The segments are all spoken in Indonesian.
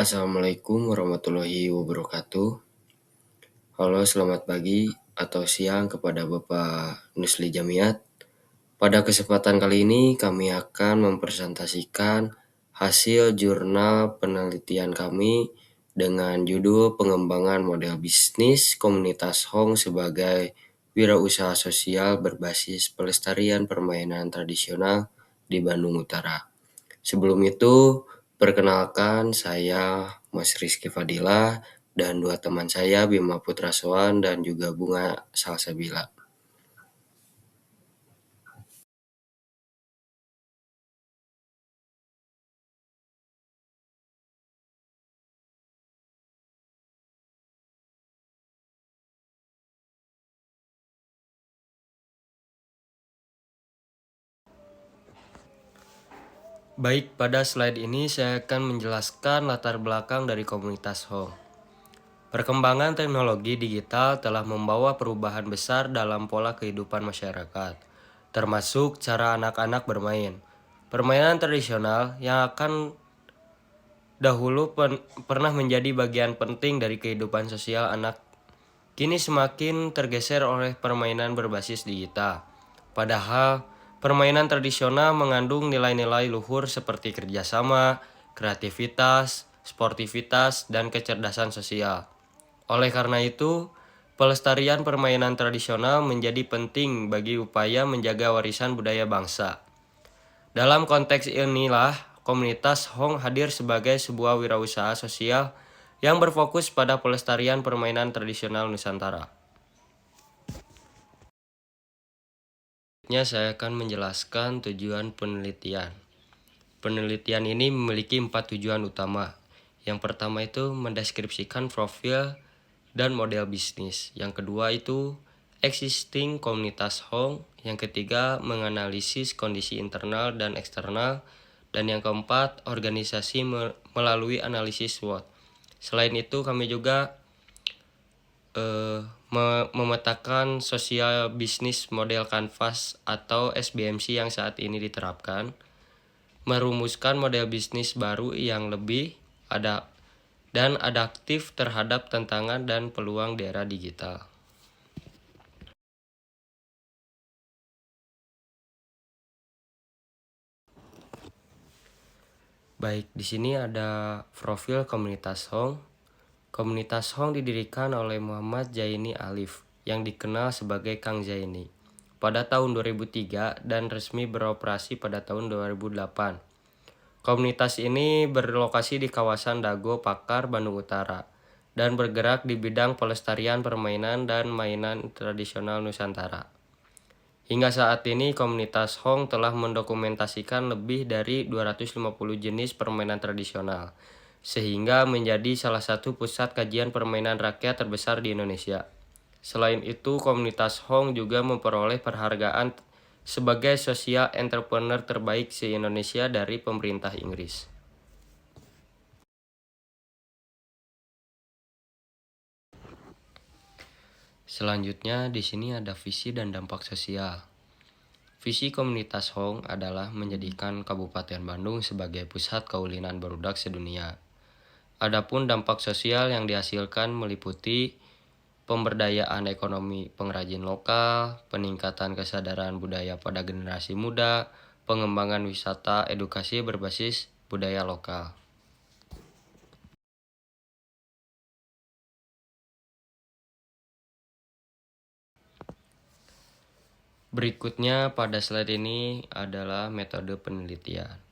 Assalamualaikum warahmatullahi wabarakatuh. Halo, selamat pagi atau siang kepada Bapak Nusli Jamiat. Pada kesempatan kali ini kami akan mempresentasikan hasil jurnal penelitian kami dengan judul pengembangan model bisnis komunitas Hong sebagai wirausaha sosial berbasis pelestarian permainan tradisional di Bandung Utara. Sebelum itu, perkenalkan saya Mas Rizky Fadilah dan dua teman saya Bima Putrasoan dan juga Bunga Salsabila. Baik, pada slide ini saya akan menjelaskan latar belakang dari komunitas Hong. Perkembangan teknologi digital telah membawa perubahan besar dalam pola kehidupan masyarakat, termasuk cara anak-anak bermain. Permainan tradisional yang akan dahulu pernah menjadi bagian penting dari kehidupan sosial anak, kini semakin tergeser oleh permainan berbasis digital. Padahal, permainan tradisional mengandung nilai-nilai luhur seperti kerjasama, kreativitas, sportivitas, dan kecerdasan sosial. Oleh karena itu, pelestarian permainan tradisional menjadi penting bagi upaya menjaga warisan budaya bangsa. Dalam konteks inilah, komunitas Hong hadir sebagai sebuah wirausaha sosial yang berfokus pada pelestarian permainan tradisional Nusantara. Selanjutnya saya akan menjelaskan tujuan penelitian. Penelitian ini memiliki 4 tujuan utama. Yang pertama itu mendeskripsikan profil dan model bisnis. Yang kedua itu existing komunitas Hong. Yang ketiga menganalisis kondisi internal dan eksternal. Dan yang keempat organisasi melalui analisis SWOT. Selain itu kami juga memetakan sosial bisnis model kanvas atau SBMC yang saat ini diterapkan, merumuskan model bisnis baru yang lebih adaptif terhadap tantangan dan peluang di era digital. Baik, di sini ada profil komunitas Hong. Komunitas Hong didirikan oleh Muhammad Zaini Alif yang dikenal sebagai Kang Zaini pada tahun 2003 dan resmi beroperasi pada tahun 2008. Komunitas ini berlokasi di kawasan Dago Pakar, Bandung Utara dan bergerak di bidang pelestarian permainan dan mainan tradisional Nusantara. Hingga saat ini, komunitas Hong telah mendokumentasikan lebih dari 250 jenis permainan tradisional, sehingga menjadi salah satu pusat kajian permainan rakyat terbesar di Indonesia. Selain itu, komunitas Hong juga memperoleh penghargaan sebagai social entrepreneur terbaik se-Indonesia dari pemerintah Inggris. Selanjutnya, di sini ada visi dan dampak sosial. Visi komunitas Hong adalah menjadikan Kabupaten Bandung sebagai pusat kaulinan barudak sedunia. Adapun dampak sosial yang dihasilkan meliputi pemberdayaan ekonomi pengrajin lokal, peningkatan kesadaran budaya pada generasi muda, pengembangan wisata edukasi berbasis budaya lokal. Berikutnya pada slide ini adalah metode penelitian.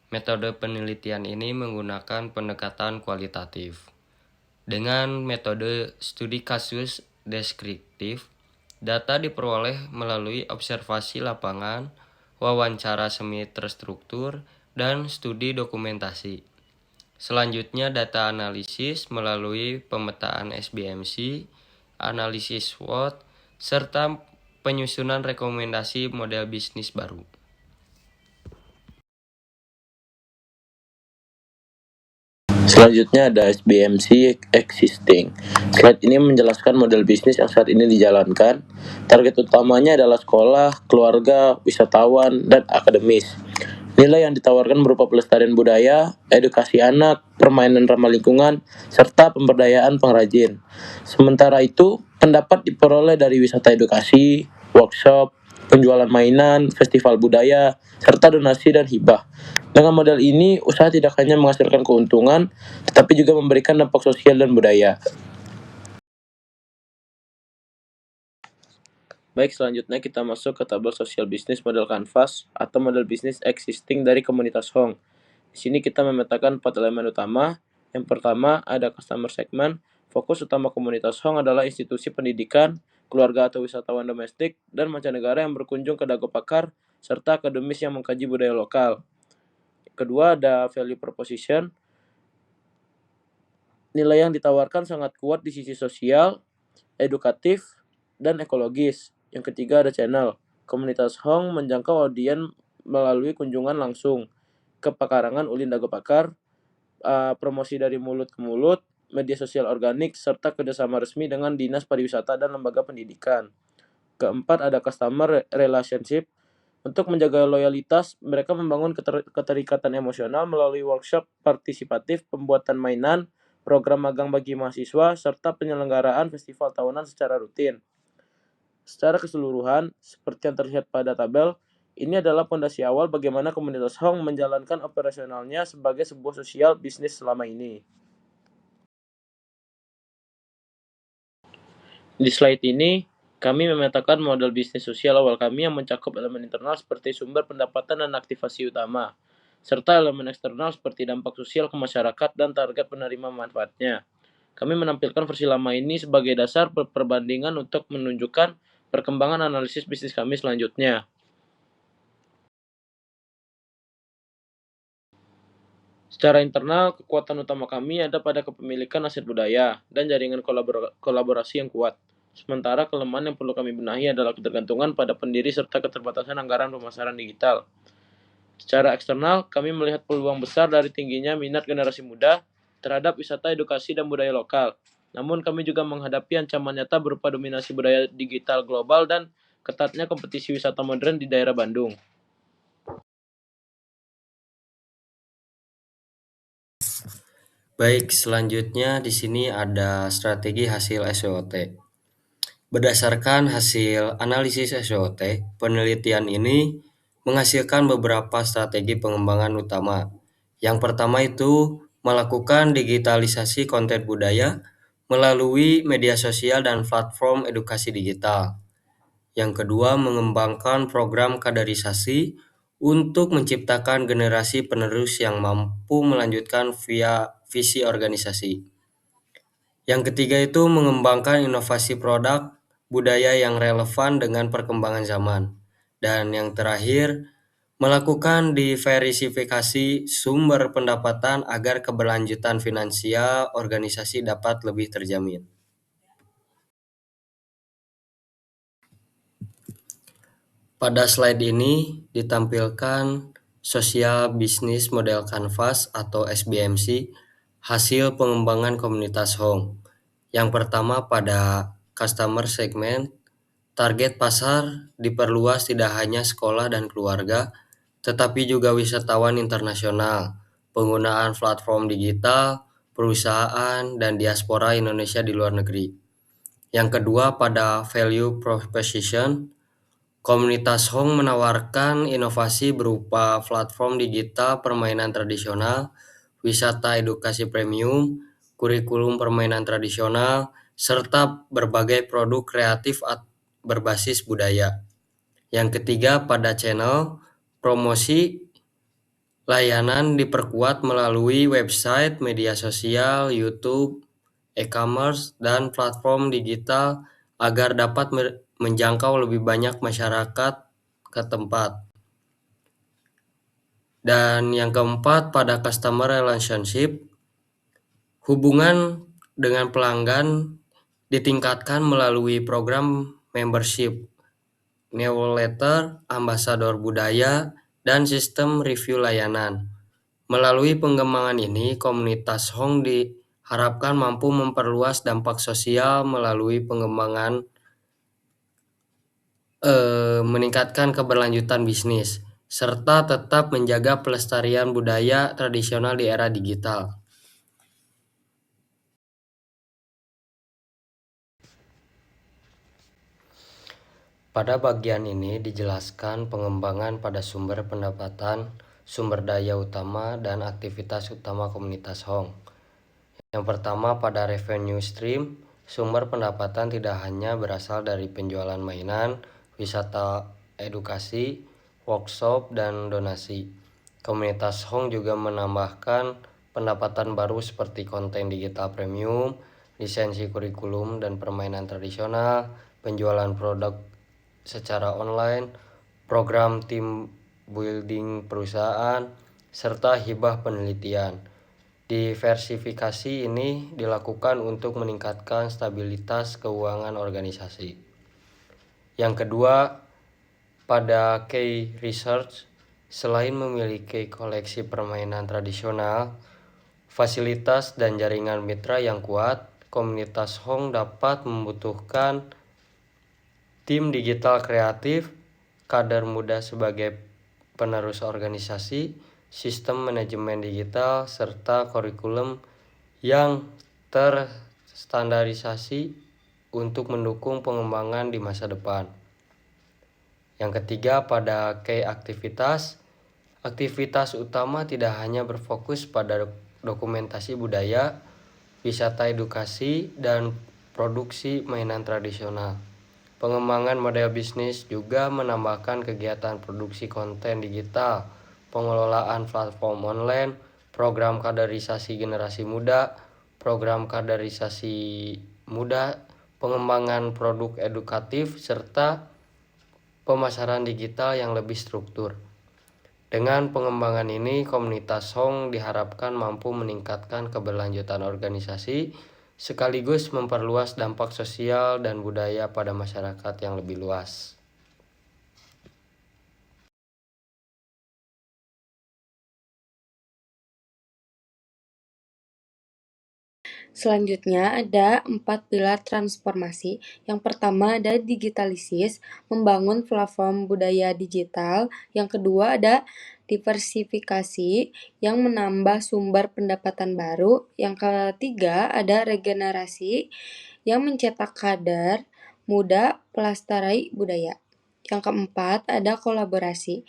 Metode penelitian ini menggunakan pendekatan kualitatif. Dengan metode studi kasus deskriptif, data diperoleh melalui observasi lapangan, wawancara semi terstruktur, dan studi dokumentasi. Selanjutnya data analisis melalui pemetaan SBMC, analisis SWOT, serta penyusunan rekomendasi model bisnis baru. Selanjutnya ada SBMC Existing. Slide ini menjelaskan model bisnis yang saat ini dijalankan. Target utamanya adalah sekolah, keluarga, wisatawan, dan akademis. Nilai yang ditawarkan berupa pelestarian budaya, edukasi anak, permainan ramah lingkungan, serta pemberdayaan pengrajin. Sementara itu, pendapat diperoleh dari wisata edukasi, workshop, penjualan mainan, festival budaya, serta donasi dan hibah. Dengan model ini, usaha tidak hanya menghasilkan keuntungan, tetapi juga memberikan dampak sosial dan budaya. Baik, selanjutnya kita masuk ke tabel sosial bisnis model Canvas atau model bisnis existing dari komunitas Hong. Di sini kita memetakan 4 elemen utama. Yang pertama ada customer segment. Fokus utama komunitas Hong adalah institusi pendidikan, keluarga atau wisatawan domestik, dan mancanegara yang berkunjung ke Dago Pakar, serta akademis yang mengkaji budaya lokal. Kedua ada value proposition. Nilai yang ditawarkan sangat kuat di sisi sosial, edukatif, dan ekologis. Yang ketiga ada channel. Komunitas Hong menjangkau audien melalui kunjungan langsung ke pekarangan Ulin Dago Pakar, promosi dari mulut ke mulut, media sosial organik, serta kerjasama resmi dengan dinas pariwisata dan lembaga pendidikan. Keempat ada customer relationship. Untuk menjaga loyalitas, mereka membangun keterikatan emosional melalui workshop partisipatif, pembuatan mainan, program magang bagi mahasiswa, serta penyelenggaraan festival tahunan secara rutin. Secara keseluruhan, seperti yang terlihat pada tabel, ini adalah fondasi awal bagaimana komunitas Hong menjalankan operasionalnya sebagai sebuah sosial bisnis selama ini. Di slide ini, kami memetakan model bisnis sosial awal kami yang mencakup elemen internal seperti sumber pendapatan dan aktivasi utama, serta elemen eksternal seperti dampak sosial ke masyarakat dan target penerima manfaatnya. Kami menampilkan versi lama ini sebagai dasar perbandingan untuk menunjukkan perkembangan analisis bisnis kami selanjutnya. Secara internal, kekuatan utama kami ada pada kepemilikan aset budaya dan jaringan kolaborasi yang kuat. Sementara kelemahan yang perlu kami benahi adalah ketergantungan pada pendiri serta keterbatasan anggaran pemasaran digital. Secara eksternal, kami melihat peluang besar dari tingginya minat generasi muda terhadap wisata edukasi dan budaya lokal. Namun kami juga menghadapi ancaman nyata berupa dominasi budaya digital global dan ketatnya kompetisi wisata modern di daerah Bandung. Baik, selanjutnya di sini ada strategi hasil SWOT. Berdasarkan hasil analisis SWOT, penelitian ini menghasilkan beberapa strategi pengembangan utama. Yang pertama itu melakukan digitalisasi konten budaya melalui media sosial dan platform edukasi digital. Yang kedua, mengembangkan program kaderisasi untuk menciptakan generasi penerus yang mampu melanjutkan via visi organisasi. Yang ketiga itu mengembangkan inovasi produk budaya yang relevan dengan perkembangan zaman. Dan yang terakhir, melakukan diversifikasi sumber pendapatan agar keberlanjutan finansial organisasi dapat lebih terjamin. Pada slide ini ditampilkan Social Business Model Canvas atau SBMC hasil pengembangan komunitas Hong. Yang pertama pada customer segment, target pasar diperluas tidak hanya sekolah dan keluarga, tetapi juga wisatawan internasional, penggunaan platform digital, perusahaan, dan diaspora Indonesia di luar negeri. Yang kedua pada value proposition, komunitas Hong menawarkan inovasi berupa platform digital permainan tradisional, wisata edukasi premium, kurikulum permainan tradisional, serta berbagai produk kreatif berbasis budaya. Yang ketiga pada channel, promosi layanan diperkuat melalui website, media sosial, YouTube, e-commerce, dan platform digital agar dapat menjangkau lebih banyak masyarakat ke tempat. Dan yang keempat pada customer relationship, hubungan dengan pelanggan ditingkatkan melalui program membership, newsletter, ambasador budaya, dan sistem review layanan. Melalui pengembangan ini, komunitas Hong diharapkan mampu memperluas dampak sosial melalui pengembangan meningkatkan keberlanjutan bisnis serta tetap menjaga pelestarian budaya tradisional di era digital. Pada bagian ini dijelaskan pengembangan pada sumber pendapatan, sumber daya utama, dan aktivitas utama komunitas Hong. Yang pertama, pada revenue stream, sumber pendapatan tidak hanya berasal dari penjualan mainan, wisata edukasi, workshop, dan donasi. Komunitas Hong juga menambahkan pendapatan baru seperti konten digital premium, lisensi kurikulum dan permainan tradisional, penjualan produk secara online, program tim building perusahaan, serta hibah penelitian. Diversifikasi ini dilakukan untuk meningkatkan stabilitas keuangan organisasi. Yang kedua, pada Key Research, selain memiliki koleksi permainan tradisional, fasilitas dan jaringan mitra yang kuat, komunitas Hong dapat membutuhkan tim digital kreatif, kader muda sebagai penerus organisasi, sistem manajemen digital, serta kurikulum yang terstandarisasi untuk mendukung pengembangan di masa depan. Yang ketiga, pada key aktivitas utama tidak hanya berfokus pada dokumentasi budaya, wisata edukasi, dan produksi mainan tradisional. Pengembangan model bisnis juga menambahkan kegiatan produksi konten digital, pengelolaan platform online, program kaderisasi generasi muda, program kaderisasi muda, pengembangan produk edukatif, serta pemasaran digital yang lebih struktur. Dengan pengembangan ini, komunitas Hong diharapkan mampu meningkatkan keberlanjutan organisasi, sekaligus memperluas dampak sosial dan budaya pada masyarakat yang lebih luas. Selanjutnya ada 4 pilar transformasi. Yang pertama ada digitalisis, membangun platform budaya digital. Yang kedua ada diversifikasi yang menambah sumber pendapatan baru. Yang ketiga ada regenerasi yang mencetak kader muda pelestari budaya. Yang keempat ada kolaborasi,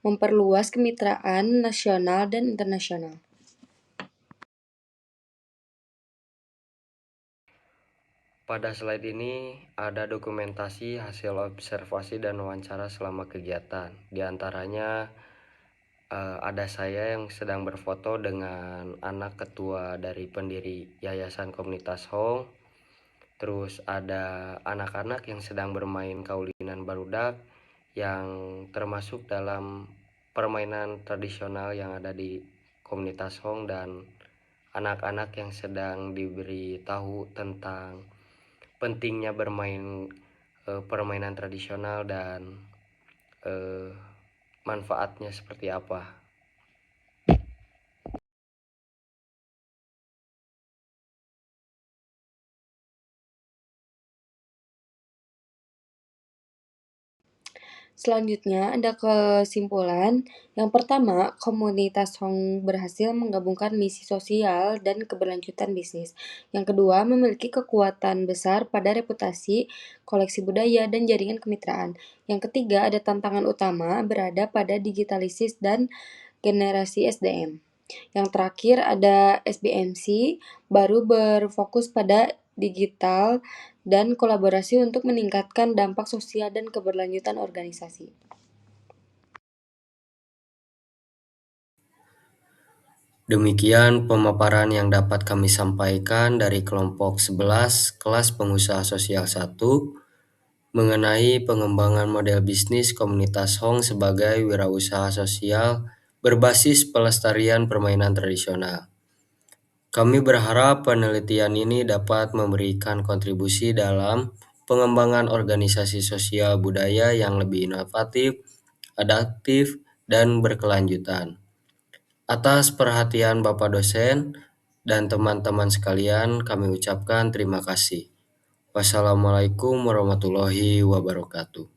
memperluas kemitraan nasional dan internasional. Pada slide ini ada dokumentasi hasil observasi dan wawancara selama kegiatan. Di antaranya ada saya yang sedang berfoto dengan anak ketua dari pendiri Yayasan Komunitas Hong. Terus ada anak-anak yang sedang bermain kaulinan barudak yang termasuk dalam permainan tradisional yang ada di Komunitas Hong, dan anak-anak yang sedang diberi tahu tentang pentingnya bermain permainan tradisional dan manfaatnya seperti apa. Selanjutnya ada kesimpulan. Yang pertama, komunitas Hong berhasil menggabungkan misi sosial dan keberlanjutan bisnis. Yang kedua, memiliki kekuatan besar pada reputasi, koleksi budaya, dan jaringan kemitraan. Yang ketiga, ada tantangan utama berada pada digitalisis dan generasi SDM. Yang terakhir ada SBMC, baru berfokus pada digital dan kolaborasi untuk meningkatkan dampak sosial dan keberlanjutan organisasi. Demikian pemaparan yang dapat kami sampaikan dari kelompok 11 kelas pengusaha sosial 1 mengenai pengembangan model bisnis komunitas Hong sebagai wirausaha sosial berbasis pelestarian permainan tradisional. Kami berharap penelitian ini dapat memberikan kontribusi dalam pengembangan organisasi sosial budaya yang lebih inovatif, adaptif, dan berkelanjutan. Atas perhatian Bapak dosen dan teman-teman sekalian, kami ucapkan terima kasih. Wassalamualaikum warahmatullahi wabarakatuh.